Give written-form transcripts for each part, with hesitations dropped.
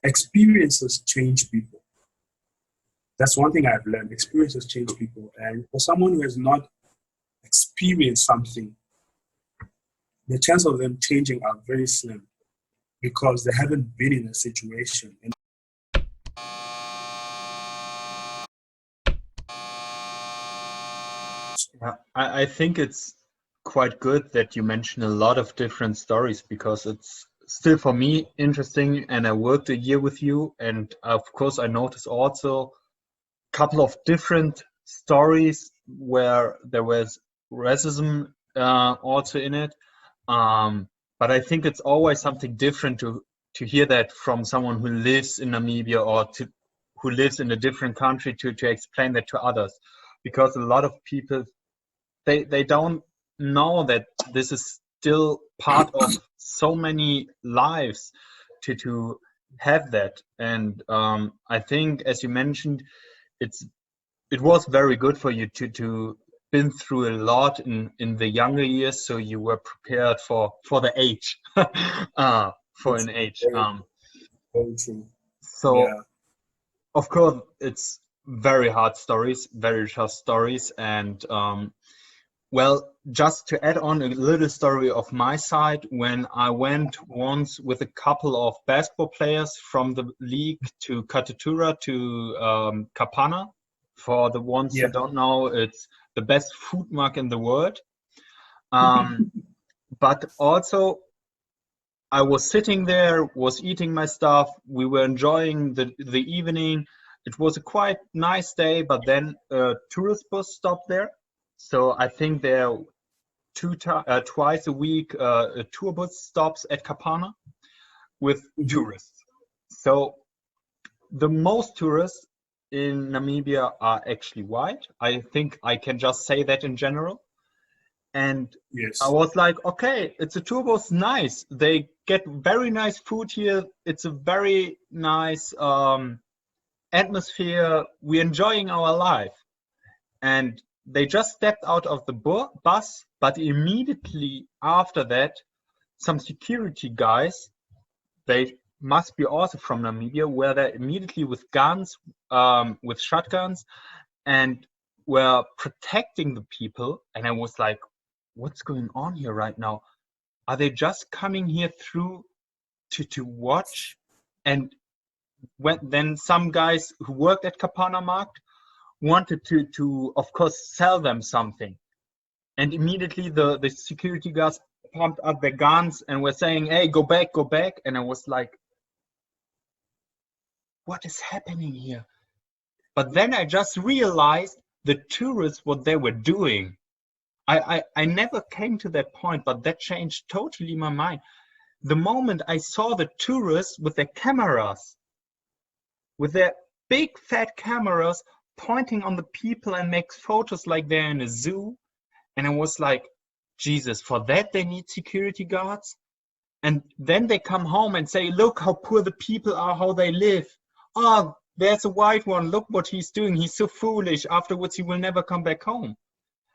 experiences change people. That's one thing I've learned. Experiences change people. And for someone who has not experienced something, the chance of them changing are very slim because they haven't been in a situation. And Yeah, I think it's quite good that you mention a lot of different stories because it's still for me interesting, and I worked a year with you, and of course I noticed also a couple of different stories where there was racism also in it. But I think it's always something different to hear that from someone who lives in Namibia or who lives in a different country to explain that to others, because a lot of people they don't know that this is still part of so many lives to have that. And I think, as you mentioned, it was very good for you to been through a lot in the younger years, so you were prepared for the age, for it's an age. very, very true. So Yeah. of course it's very hard stories, very tough stories, and well, just to add on a little story of my side, when I went once with a couple of basketball players from the league to Katatura to Kapana. For the ones who Yeah. don't know, it's the best food mark in the world. But also, I was sitting there, was eating my stuff. We were enjoying the evening. It was a quite nice day, but then a tourist bus stopped there. So I think there twice a week a tour bus stops at Kapana with Mhm. tourists. So the most tourists in Namibia are actually white. I think I can just say that in general. And I Yes. was like, okay, it's a tour bus, nice. They get very nice food here. It's a very nice atmosphere. We're enjoying our life. And they just stepped out of the bus, but immediately after that, some security guys, they must be also from Namibia, were there immediately with guns, with shotguns, and were protecting the people. And I was like, what's going on here right now? Are they just coming here through to watch? And then some guys who worked at Kapana Markt wanted to of course sell them something, and immediately the security guards pumped up their guns and were saying, hey, go back, go back. And I was like, what is happening here? But then I just realized the tourists, what they were doing. I never came to that point, but that changed totally my mind. The moment I saw the tourists with their cameras, with their big fat cameras pointing on the people and make photos like they're in a zoo. And I was like, Jesus, for that they need security guards? And then they come home and say, look how poor the people are, how they live. Oh, there's a white one. Look what he's doing. He's so foolish. Afterwards, he will never come back home.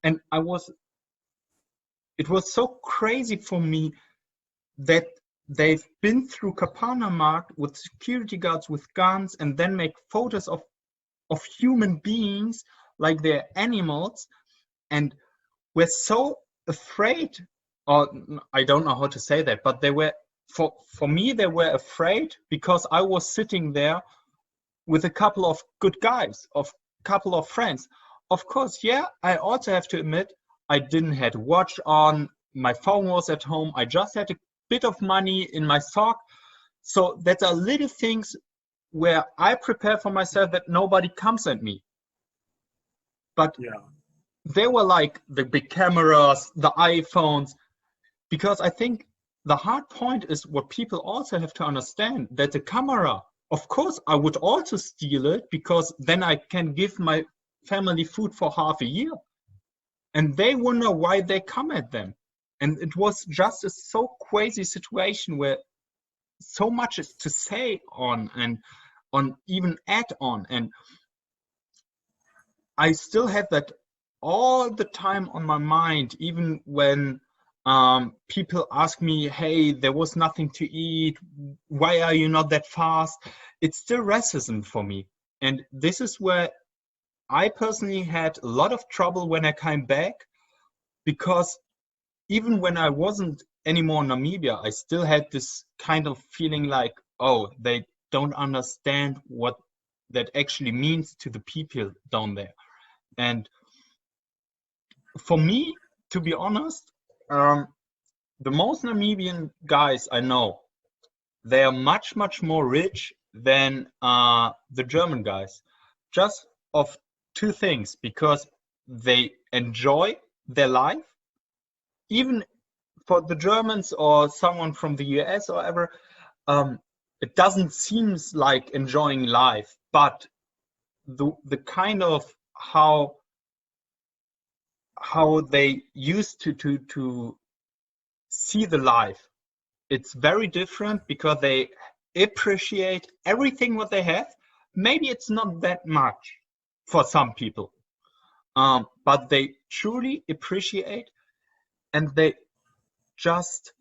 And it was so crazy for me that they've been through Kapana Markt with security guards with guns and then make photos of human beings like they're animals, and were so afraid, or I don't know how to say that, but they were, for me, they were afraid because I was sitting there with a couple of good guys, of couple of friends. Of course, yeah, I also have to admit, I didn't have a watch on, my phone was at home, I just had a bit of money in my sock. So that are little things where I prepare for myself that nobody comes at me. But Yeah. they were like the big cameras, the iPhones, because I think the hard point is what people also have to understand, that the camera, of course, I would also steal it because then I can give my family food for half a year. And they wonder why they come at them. And it was just a so crazy situation where so much is to say on and on, even add on. And I still have that all the time on my mind, even when People ask me, hey, there was nothing to eat. Why are you not that fast? It's still racism for me. And this is where I personally had a lot of trouble when I came back, because even when I wasn't anymore in Namibia, I still had this kind of feeling like, oh, they don't understand what that actually means to the people down there. And for me, to be honest, the most Namibian guys I know, they are much, much more rich than the German guys. Just of two things, because they enjoy their life. Even for the Germans or someone from the US or ever, it doesn't seem like enjoying life, but the kind of how they used to see the life, it's very different, because they appreciate everything what they have. Maybe it's not that much for some people, but they truly appreciate, and they just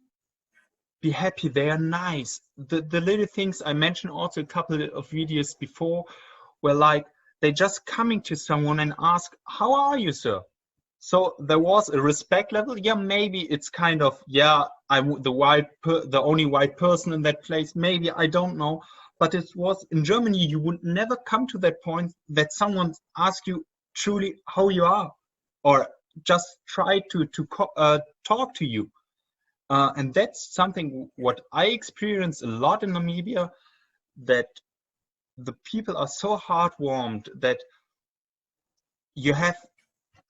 be happy. They are nice. The little things I mentioned also a couple of videos before, were like they just coming to someone and ask, "How are you, sir?" So there was a respect level. Yeah, maybe it's kind of, yeah, I'm the only white person in that place. Maybe, I don't know, but it was in Germany. You would never come to that point that someone asks you truly how you are, or just try to talk to you. And that's something what I experience a lot in Namibia, that the people are so heartwarmed that you have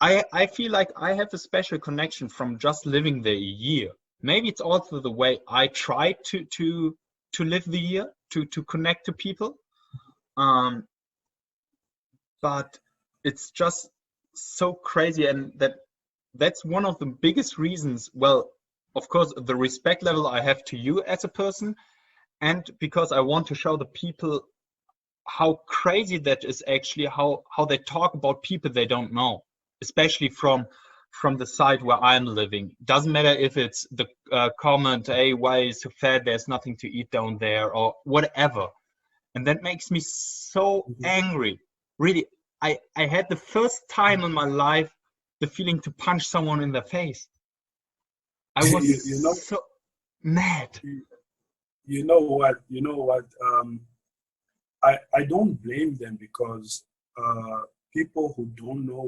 I feel like I have a special connection from just living there a year. Maybe it's also the way I try to live the year, to connect to people. Um, but it's just so crazy, and that's one of the biggest reasons. Well, of course, the respect level I have to you as a person, and because I want to show the people how crazy that is, actually, how they talk about people they don't know, especially from the side where I'm living. Doesn't matter if it's the comment, hey, why is so fat, there's nothing to eat down there, or whatever. And that makes me so Mhm. angry. Really, I had the first time in my life the feeling to punch someone in the face. I was You know, so mad. you, you know what, I don't blame them, because people who don't know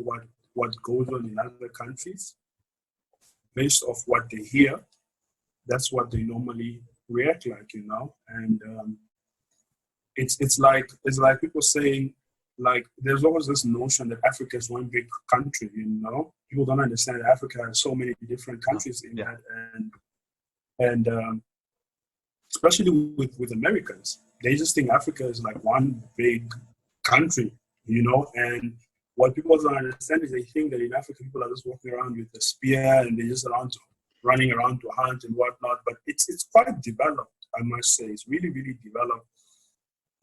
what goes on in other countries, based off what they hear, that's what they normally react like, and it's like people saying, like, there's always this notion that Africa is one big country. People don't understand that Africa has so many different Oh, countries in yeah. that, and especially with Americans, they just think Africa is like one big country, and what people don't understand is they think that in Africa people are just walking around with a spear and they're just running around to hunt and whatnot. But it's quite developed, I must say. It's really, really developed.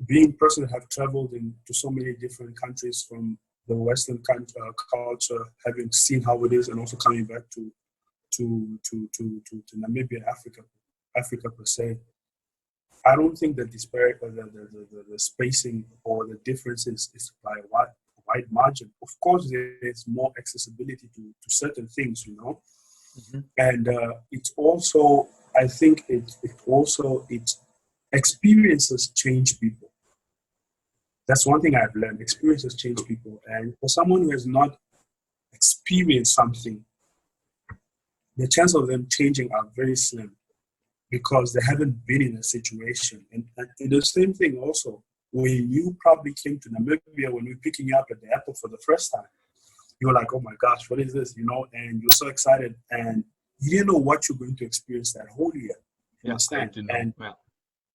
Being a person that have traveled into so many different countries, from the Western culture, having seen how it is, and also coming back to Namibia, Africa per se. I don't think that the spacing or the differences is by a wide margin. Of course, there's more accessibility to certain things, Mhm. and it's also, I think it experiences change people. That's one thing I've learned. Experiences change people, and for someone who has not experienced something, the chance of them changing are very slim, because they haven't been in a situation. And the same thing also, when you probably came to Namibia, when we were picking you up at the airport for the first time, you were like, oh my gosh, what is this? And you're so excited, and you didn't know what you're going to experience that whole year. You Yeah, I understand? do know. And Yeah.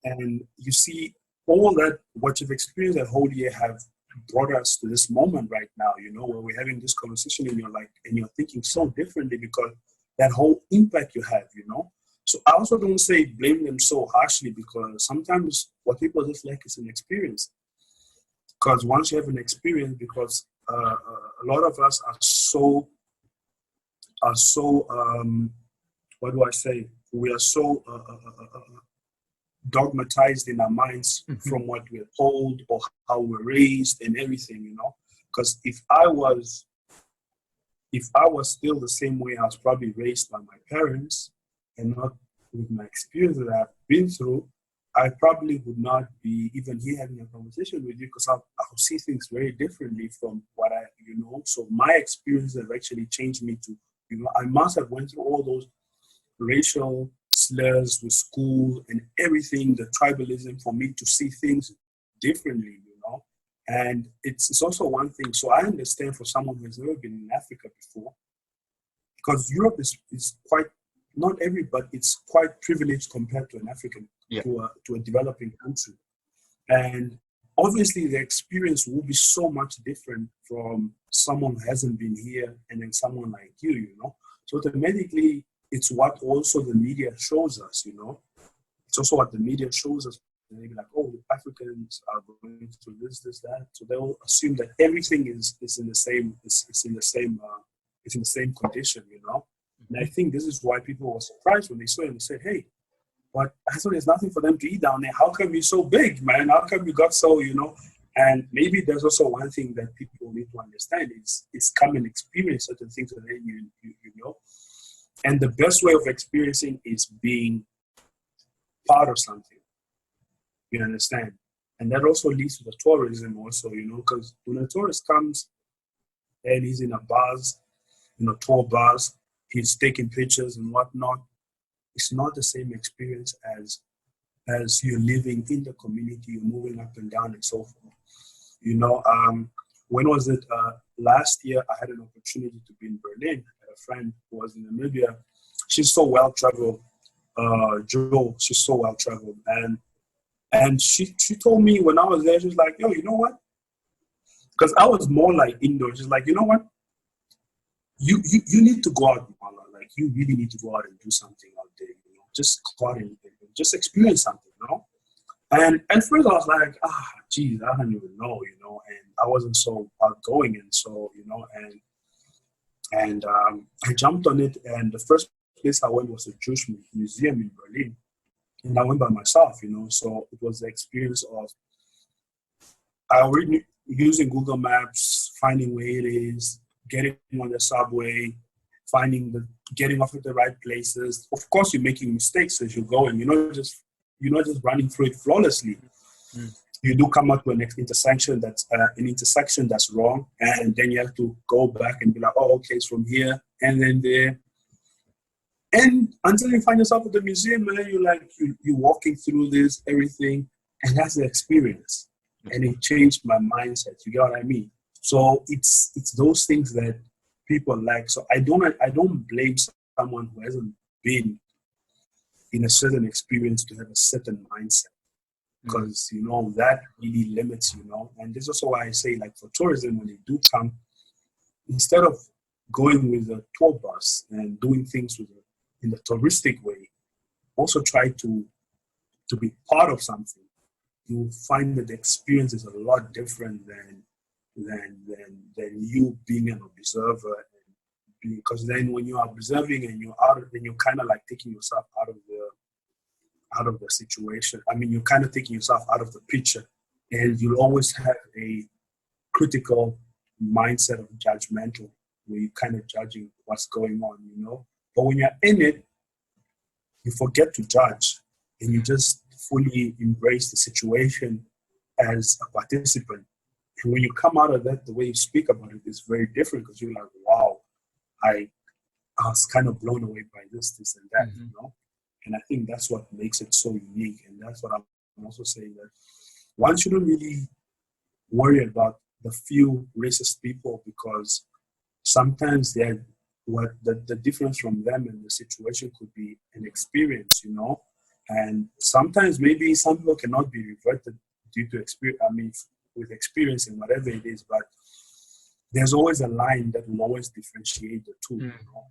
and you see all that, what you've experienced that whole year, have brought us to this moment right now, where we're having this conversation, and you're thinking so differently, because that whole impact you have. So I also don't say blame them so harshly, because sometimes what people just like is an experience. Because once you have an experience, because a lot of us are so what do I say? We are so dogmatized in our minds from what we're told or how we're raised and everything, you know. Because if I was still the same way I was probably raised by my parents and not with my experience that I've been through, I probably would not be even here having a conversation with you, because I'll see things very differently from what I, you know. So my experience have actually changed me to, you know, I must have went through all those racial slurs with school and everything, the tribalism, for me to see things differently, you know. And it's also one thing. So I understand for someone who has never been in Africa before, because Europe is quite, not every, but it's quite privileged compared to an African, to a developing country. And obviously the experience will be so much different from someone who hasn't been here and then someone like you know. So automatically, it's what also the media shows us, you know. It's also what the media shows us. And they'll be like, oh, Africans are going through this, that. So they'll assume that everything is in the same, it's in the same condition, you know. And I think this is why people were surprised when they saw it and said, hey, but I thought there's nothing for them to eat down there. How come you're so big, man? How come you got so, you know? And maybe there's also one thing that people need to understand is come and experience certain things that you know. And the best way of experiencing is being part of something. You understand? And that also leads to the tourism also, you know, because when a tourist comes and he's in a bars, you know, tour bars, he's taking pictures and whatnot, it's not the same experience as you're living in the community, you're moving up and down and so forth. You know, when was it? Last year, I had an opportunity to be in Berlin. I had a friend who was in Namibia. She's so well traveled, Jo. She's so well traveled, and she told me when I was there, she was like, "Yo, you know what?" Because I was more like indoors. She's like, "You know what? You need to go out, Mala. Like, you really need to go out and do something out there. You know, just go out and just experience something. You know." And at first I was like, geez, I don't even know, you know, and I wasn't so outgoing, and so, you know, and I jumped on it, and the first place I went was a Jewish museum in Berlin, and I went by myself, you know. So it was the experience of I already using Google Maps, finding where it is, getting on the subway, getting off at the right places. Of course, you're making mistakes as you're going. You're not just running through it flawlessly. You do come up to an intersection that's wrong, and then you have to go back and be like, oh, okay, it's from here and then there, and until you find yourself at the museum, and then you're walking through this everything, and that's the experience, and it changed my mindset. You get what I mean? So it's those things that people like. So I don't blame someone who hasn't been in a certain experience to have a certain mindset, because you know that really limits, you know. And this is also why I say, like, for tourism, when they do come, instead of going with a tour bus and doing things in the touristic way, also try to be part of something. You'll find that the experience is a lot different than you being an observer. Because then when you are observing and you're out, then you're kind of like taking yourself out of the situation. I mean, you're kind of taking yourself out of the picture, and you'll always have a critical mindset of judgmental, where you're kind of judging what's going on, you know. But when you're in it, you forget to judge, and you just fully embrace the situation as a participant. And when you come out of that, the way you speak about it is very different, because you're like, wow, I was kind of blown away by this and that, you know. And I think that's what makes it so unique. And that's what I'm also saying, that one shouldn't really worry about the few racist people, because sometimes the difference from them and the situation could be an experience, you know. And sometimes maybe some people cannot be reverted due to experience. I mean, with experience and whatever it is, but there's always a line that will always differentiate the two, you know.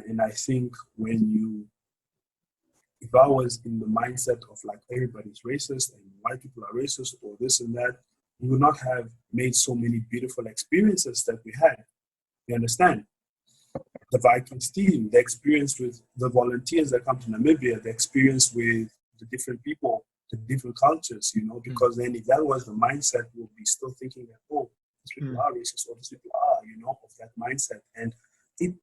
And I think if I was in the mindset of like everybody's racist and white people are racist or this and that, we would not have made so many beautiful experiences that we had. You understand? the Vikings team, the experience with the volunteers that come to Namibia, the experience with the different people, the different cultures, because then if that was the mindset, we'll be still thinking that, oh, these people are racist, or these people are, of that mindset. And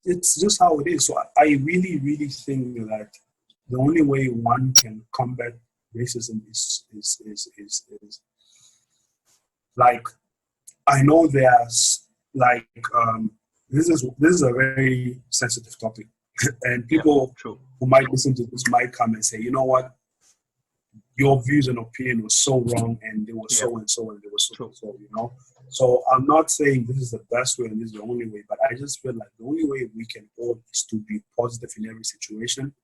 it's just how it is. So I really, really think that the only way one can combat racism is like, I know there's like, this is a very sensitive topic, and people who might listen to this might come and say, you know what, your views and opinion was so wrong, and they were so and so, and they were so and so, So I'm not saying this is the best way and this is the only way, but I just feel like the only way we can all is to be positive in every situation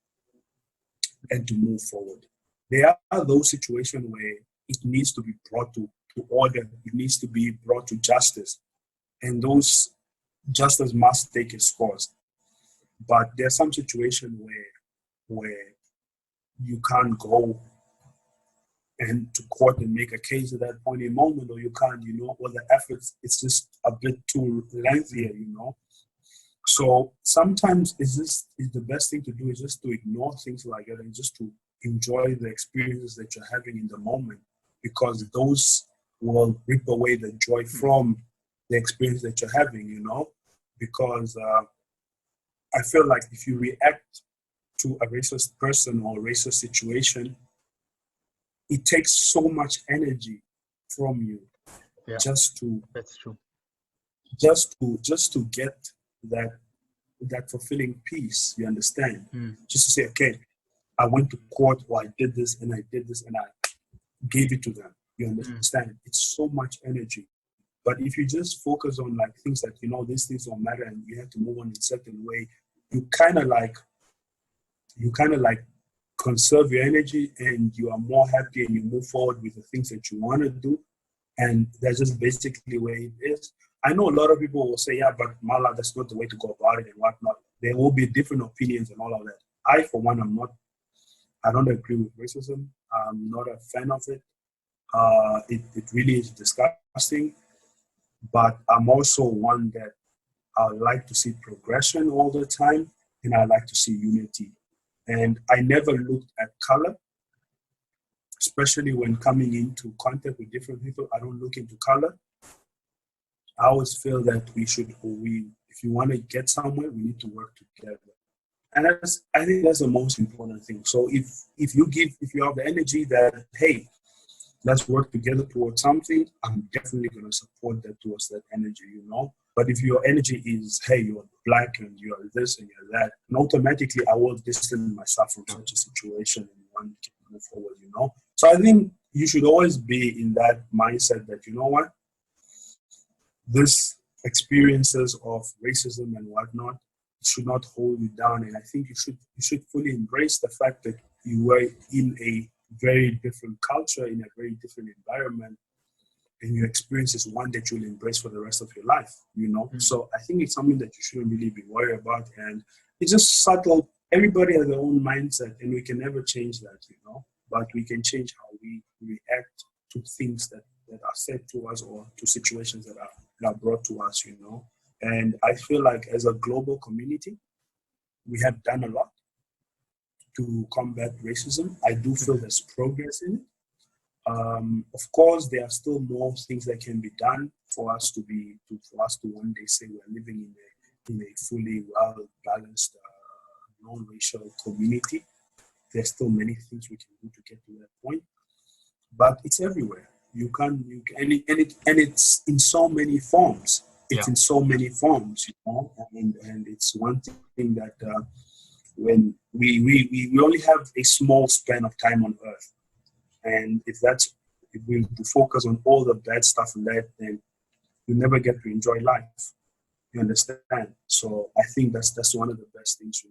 and to move forward. There are those situations where it needs to be brought to order, it needs to be brought to justice, and those justice must take its course. But there's some situation where you can't go and to court and make a case at that point in moment, or you can't, or the efforts, it's just a bit too lengthy, So sometimes the best thing to do is just to ignore things like that and just to enjoy the experiences that you're having in the moment, because those will rip away the joy from the experience that you're having, because I feel like if you react to a racist person or a racist situation, it takes so much energy from you just to get that fulfilling peace, you understand? Just to say, okay, I went to court, or I did this and I did this and I gave it to them. You understand? It's so much energy. But if you just focus on like things that, these things don't matter and you have to move on in a certain way, you kind of like conserve your energy, and you are more happy, and you move forward with the things that you want to do. And that's just basically where it is. I know a lot of people will say, yeah, but Mala, that's not the way to go about it and whatnot. There will be different opinions and all of that. I, for one, I don't agree with racism. I'm not a fan of it. It really is disgusting. But I'm also one that I like to see progression all the time, and I like to see unity. And I never looked at color, especially when coming into contact with different people. I don't look into color. I always feel that if you want to get somewhere, we need to work together. And I think that's the most important thing. So if you have the energy that, hey, let's work together towards something, I'm definitely going to support that towards that energy, But if your energy is, hey, you're black and you're this and you're that, and automatically I will distance myself from such a situation and want to move forward, So I think you should always be in that mindset that, you know what, this experiences of racism and whatnot should not hold you down. And I think you should fully embrace the fact that you were in a very different culture, in a very different environment, and your experience is one that you'll embrace for the rest of your life, So I think it's something that you shouldn't really be worried about. And it's just subtle. Everybody has their own mindset, and we can never change that, But we can change how we react to things that are said to us, or to situations that are brought to us, And I feel like as a global community, we have done a lot to combat racism. I do feel there's progress in it. Of course, there are still more things that can be done for us to one day say we're living in a fully well-balanced, non-racial community. There's still many things we can do to get to that point, but it's everywhere. And it's in so many forms. It's in so many forms, and it's one thing that when we only have a small span of time on Earth. And if we focus on all the bad stuff in that, then you never get to enjoy life. You understand? So I think that's one of the best things.